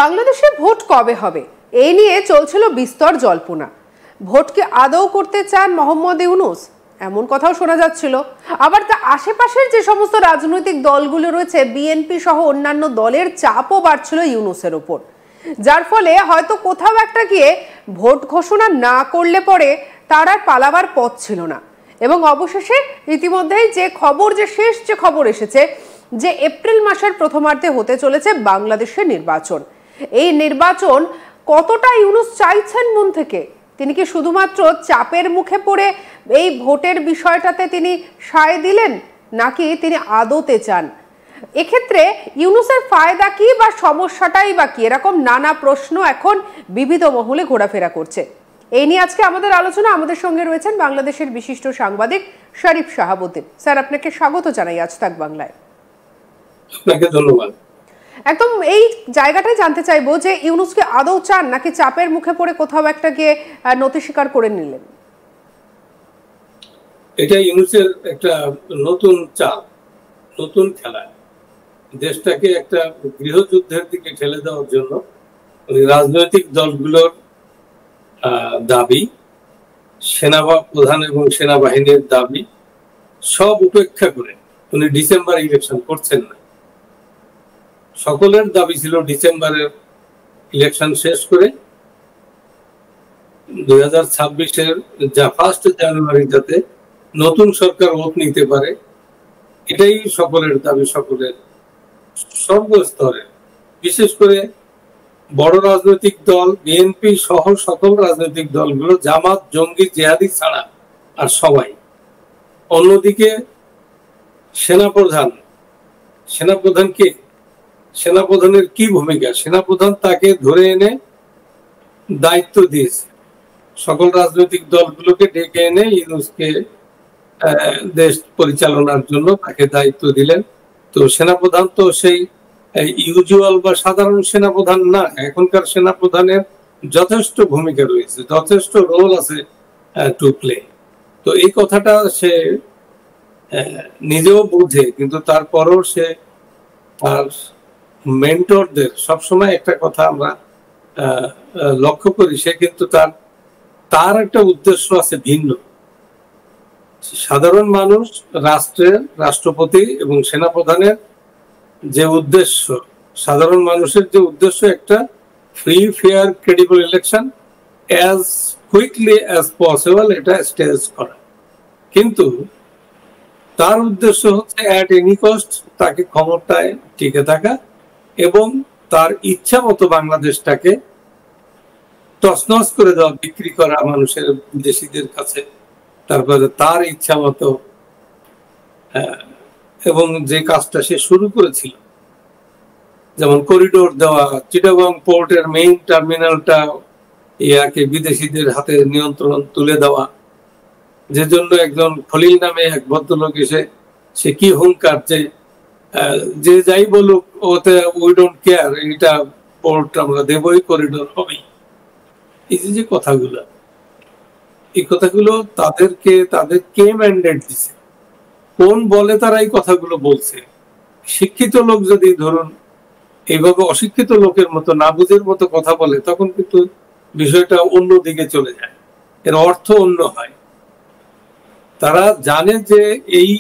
বাংলাদেশে ভোট কবে হবে এই নিয়ে চলছিল বিস্তর জল্পনা। ভোট কি আদৌ করতে চান মোহাম্মদ ইউনূস, এমন কথাও শোনা যাচ্ছিল। আবার তা আশেপাশের যে সমস্ত রাজনৈতিক দলগুলো রয়েছে, বিএনপি সহ অন্যান্য দলের চাপও বাড়ছিল ইউনূসের ওপর, যার ফলে হয়তো কোথাও একটা গিয়ে ভোট ঘোষণা না করলে পরে তার আর পালাবার পথ ছিল না। এবং অবশেষে ইতিমধ্যেই শেষ খবর এসেছে যে এপ্রিল মাসের প্রথমার্ধে হতে চলেছে বাংলাদেশের নির্বাচন। এই নির্বাচন কতটা ইউনূস চাইছেন মন থেকে? তিনি কি শুধুমাত্র চাপের মুখে পড়ে এই ভোটের বিষয়টাতে তিনি সায় দিলেন, নাকি তিনি আদতে চান? এক্ষেত্রে ইউনূসের ফায়দা কি বা সমস্যাটাই বা কি? এরকম নানা প্রশ্ন এখন বিবিধ মহলে ঘোরাফেরা করছে। এই নিয়ে আজকে আমাদের আলোচনা। আমাদের সঙ্গে রয়েছেন বাংলাদেশের বিশিষ্ট সাংবাদিক শরীফ শাহাবুদ্দিন। স্যার, আপনাকে স্বাগত জানাই আজ তাক বাংলায়। আপনাকে ধন্যবাদ। একদম এই জায়গাটাই জানতে চাইবো যে ইউনূসকে আদৌ চান, নাকি চাপের মুখে পড়ে কোথাও একটা গিয়ে নতি স্বীকার করে নিলেন? এটা ইউনূসের একটা নতুন চাপ, নতুন খেলা, দেশটাকে একটা গৃহযুদ্ধের দিকে ঠেলে দেওয়ার জন্য রাজনৈতিক দলগুলোর দাবি, সেনাপ্রধান এবং সেনাবাহিনীর দাবি সব উপেক্ষা করে উনি ডিসেম্বর ইলেকশন করছেন না। সকলের দাবি ছিল ডিসেম্বরের ইলেকশন শেষ করে 2026-এর যা 1 জানুয়ারি যাতে নতুন সরকার ভোট নিতে পারে, এটাই সকলের দাবি, সকলের সর্বস্তরে, বিশেষ করে বড় রাজনৈতিক দল বিএনপি সহ সকল রাজনৈতিক দলগুলো, জামাত, জঙ্গি, জিহাদি ছাড়া আর সবাই। অন্যদিকে সেনাপ্রধানকে সেনাপ্রধানের কি ভূমিকা? সেনাপ্রধান তাকে ধরে এনে দায়িত্ব দিয়েছে, সকল রাজনৈতিক দলগুলোকে ডেকে এনে ইউনূসকে দেশ পরিচালনার জন্য তাকে দায়িত্ব দিলেন। তো সেনাপ্রধান তো সেই ইউজুয়াল বা সাধারণ সেনাপ্রধান না। এখনকার সেনাপ্রধানের যথেষ্ট ভূমিকা রয়েছে, যথেষ্ট রোল আছে টু প্লে। তো এই কথাটা সে নিজেও বোঝে, কিন্তু তারপরও সে তার মেন্টরদের সবসময় একটা কথা আমরা লক্ষ্য করি, সে কিন্তু তার একটা উদ্দেশ্য আছে ভিন্ন। সাধারণ মানুষ, রাষ্ট্রের রাষ্ট্রপতি এবং সেনাপ্রধানের যে উদ্দেশ্য, সাধারণ মানুষের যে উদ্দেশ্য, একটা free, fair, credible election as quickly as possible এটা স্টেজ করা। কিন্তু তার উদ্দেশ্য হচ্ছে অ্যাট এনি কস্ট তাকে ক্ষমতায় টিকে থাকা এবং তার ইচ্ছা মতো বাংলাদেশটাকে তছনছ করে দেওয়া, বিক্রি করা মানুষের, বিদেশিদের কাছে। তারপরে তার ইচ্ছা মতো, এবং যে কাজটা সে শুরু করেছিল, যেমন করিডোর দেওয়া, চিটাগং পোর্টের মেইন টার্মিনালটা ইয়াকে বিদেশিদের হাতে নিয়ন্ত্রণ তুলে দেওয়া, যে জন্য একজন খলিল নামে এক ভদ্রলোক এসে সে কি হুঙ্কার যে যাই বলুক ওতে উই ডোন্ট কেয়ার, এটা পোর্ট আমরা দেবই, করিডোর হবেই। এই যে কথাগুলো, এই কথাগুলো তাদের কে ম্যান্ডেট দিছে, কোন বলে তারা এই কথাগুলো বলছে? শিক্ষিত লোক যদি ধরুন এইভাবে অশিক্ষিত লোকের মতো, না বুঝের মতো কথা বলে, তখন কিন্তু বিষয়টা অন্য দিকে চলে যায়, এর অর্থ অন্য হয়। তারা জানে যে এই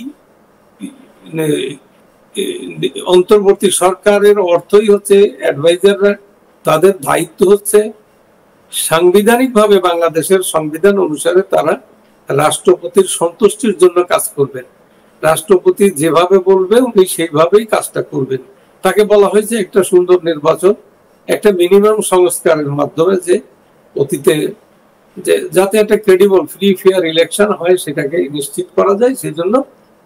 অন্তর্বর্তী সরকারের অর্থই হচ্ছে অ্যাডভাইজাররা, তাদের দায়িত্ব হচ্ছে সাংবিধানিকভাবে বাংলাদেশের সংবিধান অনুসারে তারা রাষ্ট্রপতির সন্তুষ্টির জন্য কাজ করবেন। রাষ্ট্রপতি যেভাবে বলবে উনি সেইভাবেই কাজটা করবেন। তাকে বলা হয়েছে একটা সুন্দর নির্বাচন, একটা মিনিমাম সংস্কারের মাধ্যমে যে অতীতে যাতে একটা ক্রেডিবল, ফ্রি, ফেয়ার ইলেকশন হয় সেটাকে নিশ্চিত করা যায়, সেই জন্য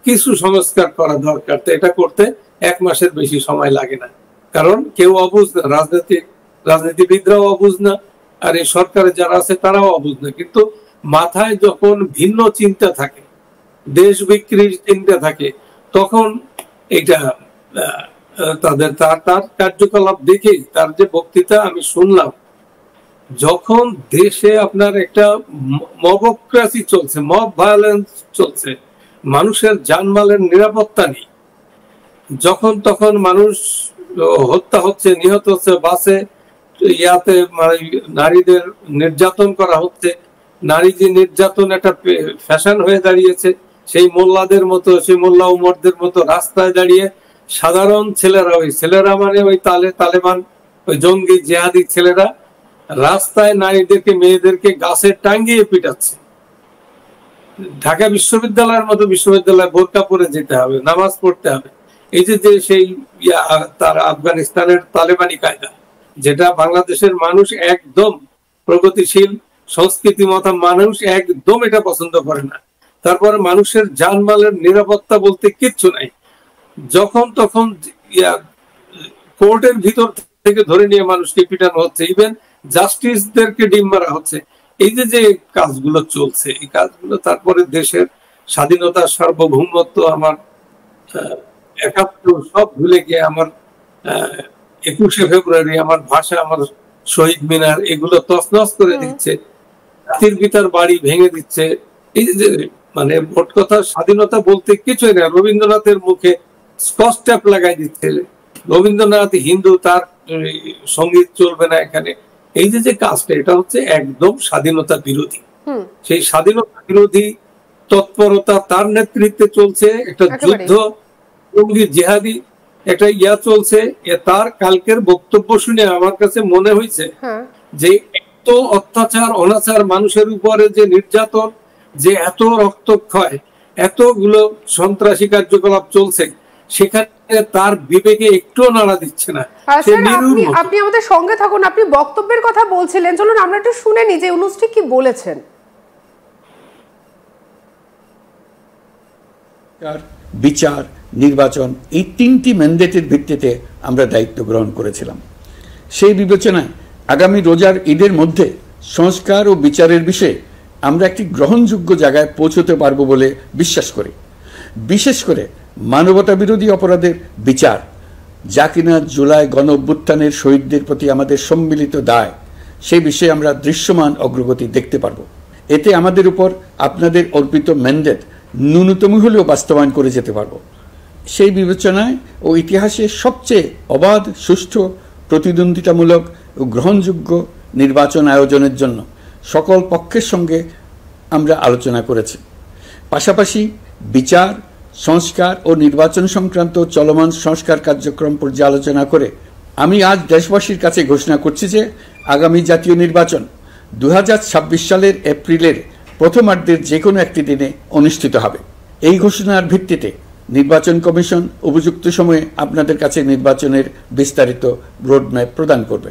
কিছু সংস্কার করা দরকার। তো এটা করতে 1 মাসের বেশি সময় লাগে না, কারণ কেউ অবুঝ না, রাজনীতিবিদরাও অবুঝ না, আর এই সরকারে যারা আছে তারাও অবুঝ না। কিন্তু মাথায় যখন ভিন্ন চিন্তা থাকে, দেশ বিক্রির চিন্তা থাকে, তখন এটা তার কার্যকলাপ দেখে, তার যে বক্তৃতা আমি শুনলাম, যখন দেশে আপনার একটা মবক্রাসি চলছে, মব ভায়োলেন্স চলছে, মানুষের জানমালের নিরাপত্তা নেই, যখন তখন মানুষ হত্যা হচ্ছে, নিহত হচ্ছে, বাসে ইয়াতে মানে নারীদের নির্যাতন করা হচ্ছে, নারী যে নির্যাতন একটা ফ্যাশন হয়ে দাঁড়িয়েছে, সেই মোল্লাদের মতো, সেই মোল্লা উমরদের মতো রাস্তায় দাঁড়িয়ে সাধারণ ছেলেরা, ওই ছেলেরা মানে ওই তালেবান ওই জঙ্গি জেহাদি ছেলেরা রাস্তায় নারীদেরকে মেয়েদেরকে গাছে টাঙ্গিয়ে পিটাচ্ছে। ঢাকা বিশ্ববিদ্যালয়ের মতো বিশ্ববিদ্যালয়ে বোরকা পরে যেতে হবে, নামাজ পড়তে হবে। এই যে সেই তার আফগানিস্তানের তালেবানি কায়দা, যেটা বাংলাদেশের মানুষ একদম প্রগতিশীল সংস্কৃতি মতো মানুষ একদম এটা পছন্দ করে না। তারপরে মানুষের জানমালের নিরাপত্তা বলতে কিচ্ছু নাই, যখন তখন কোর্টের ভিতর থেকে ধরে নিয়ে মানুষকে পিটানো হচ্ছে, ইভেন জাস্টিসদেরকে ডিম মারা হচ্ছে। এই যে কাজগুলো চলছে, এই কাজগুলো তারপরে দেশের স্বাধীনতা, সার্বভৌমত্ব, আমার একাত্তর সব ভুলে গিয়ে আমার 21শে ফেব্রুয়ারি, আমার ভাষা, আমার শহীদ মিনার, এগুলো তছনছ করে দিচ্ছে, জাতির পিতার বাড়ি ভেঙে দিচ্ছে। এই যে মানে মোট কথা স্বাধীনতা বলতে কিছুই না। রবীন্দ্রনাথের মুখে স্কচ ট্যাপ লাগাই দিচ্ছে, রবীন্দ্রনাথ হিন্দু, তার সঙ্গীত চলবে না এখানে। এই যে কাজটা, এটা হচ্ছে একদম স্বাধীনতা বিরোধী। সেই স্বাধীনতা বিরোধী তৎপরতা তার নেতৃত্বে চলছে, একটা যুদ্ধ জঙ্গি জেহাদি একটা চলছে। তার কালকের বক্তব্য শুনে আমার কাছে মনে হয়েছে যে এত অত্যাচার অনাচার, মানুষের উপরে যে নির্যাতন, যে এত রক্তক্ষয়, এতগুলো সন্ত্রাসী কার্যকলাপ চলছে, সেখানে তার বিবেকে একটুও নাড়া দিচ্ছে না। আপনি আমাদের সঙ্গে থাকুন, আপনি বক্তব্যের কথা বলছিলেন, চলুন আমরা একটু শুনে নিই যে ইউনূস কি বলেছেন। বিচার, নির্বাচন, এই তিনটি ম্যান্ডেটের ভিত্তিতে আমরা দায়িত্ব গ্রহণ করেছিলাম। সেই বিবেচনায় আগামী রোজার ঈদের মধ্যে সংস্কার ও বিচারের বিষয়ে আমরা একটি গ্রহণযোগ্য জায়গায় পৌঁছতে পারব বলে বিশ্বাস করি। বিশেষ করে মানবতা বিরোধী অপরাধের বিচার, যা কিনা জুলাই গণ অভ্যুত্থানের শহীদদের প্রতি আমাদের সম্মিলিত দায়, সেই বিষয়ে আমরা দৃশ্যমান অগ্রগতি দেখতে পারব। এতে আমাদের উপর আপনাদের অর্পিত ম্যান্ডেট ন্যূনতম হলেও বাস্তবায়ন করে যেতে পারব। সেই বিবেচনায় ও ইতিহাসের সবচেয়ে অবাধ, সুষ্ঠু, প্রতিদ্বন্দ্বিতামূলক ও গ্রহণযোগ্য নির্বাচন আয়োজনের জন্য সকল পক্ষের সঙ্গে আমরা আলোচনা করেছি। পাশাপাশি বিচার, সংস্কার ও নির্বাচন সংক্রান্ত চলমান সংস্কার কার্যক্রম পর্যালোচনা করে আমি আজ দেশবাসীর কাছে ঘোষণা করছি যে আগামী জাতীয় নির্বাচন 2026 সালের এপ্রিলের প্রথমার্ধের যে কোনো একটি দিনে অনুষ্ঠিত হবে। এই ঘোষণার ভিত্তিতে নির্বাচন কমিশন উপযুক্ত সময়ে আপনাদের কাছে নির্বাচনের বিস্তারিত রোডম্যাপ প্রদান করবে।